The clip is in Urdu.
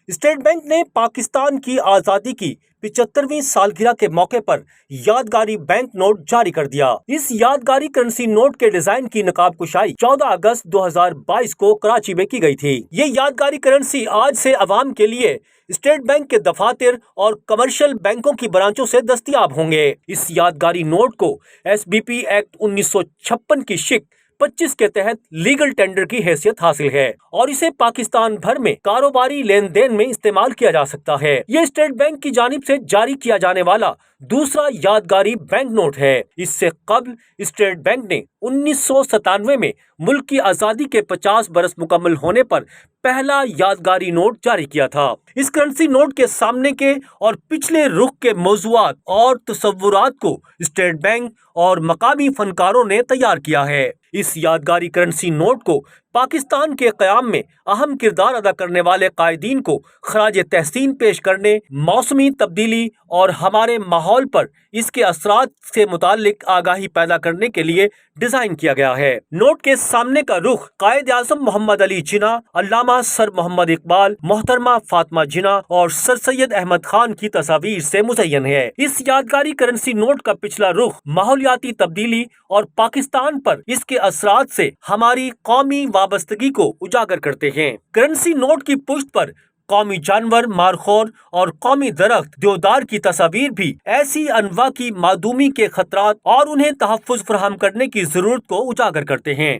اسٹیٹ بینک نے پاکستان کی آزادی کی 75ویں سالگرہ کے موقع پر یادگاری بینک نوٹ جاری کر دیا۔ اس یادگاری کرنسی نوٹ کے ڈیزائن کی نقاب کشائی 14 اگست 2022 کو کراچی میں کی گئی تھی۔ یہ یادگاری کرنسی آج سے عوام کے لیے اسٹیٹ بینک کے دفاتر اور کمرشل بینکوں کی برانچوں سے دستیاب ہوں گے۔ اس یادگاری نوٹ کو SBP ایکٹ 1956 کی شق 25 کے تحت لیگل ٹینڈر کی حیثیت حاصل ہے اور اسے پاکستان بھر میں کاروباری لین دین میں استعمال کیا جا سکتا ہے۔ یہ اسٹیٹ بینک کی جانب سے جاری کیا جانے والا دوسرا یادگاری بینک نوٹ ہے۔ اس سے قبل اسٹیٹ بینک نے 1997 میں ملک کی آزادی کے 50 برس مکمل ہونے پر پہلا یادگاری نوٹ جاری کیا تھا۔ اس کرنسی نوٹ کے سامنے کے اور پچھلے رخ کے موضوعات اور تصورات کو اسٹیٹ بینک اور مقامی فنکاروں نے تیار کیا ہے۔ اس یادگاری کرنسی نوٹ کو پاکستان کے قیام میں اہم کردار ادا کرنے والے قائدین کو خراج تحسین پیش کرنے، موسمی تبدیلی اور ہمارے ماحول پر اس کے اثرات سے متعلق آگاہی پیدا کرنے کے لیے ڈیزائن کیا گیا ہے۔ نوٹ کے سامنے کا رخ قائد اعظم محمد علی جناح، علامہ سر محمد اقبال، محترمہ فاطمہ جناح اور سر سید احمد خان کی تصاویر سے مزین ہے۔ اس یادگاری کرنسی نوٹ کا پچھلا رخ ماحولیاتی تبدیلی اور پاکستان پر اس کے اثرات سے ہماری قومی وابستگی کو اجاگر کرتے ہیں۔ کرنسی نوٹ کی پشت پر قومی جانور مارخور اور قومی درخت دیودار کی تصاویر بھی ایسی انواع کی معدومی کے خطرات اور انہیں تحفظ فراہم کرنے کی ضرورت کو اجاگر کرتے ہیں۔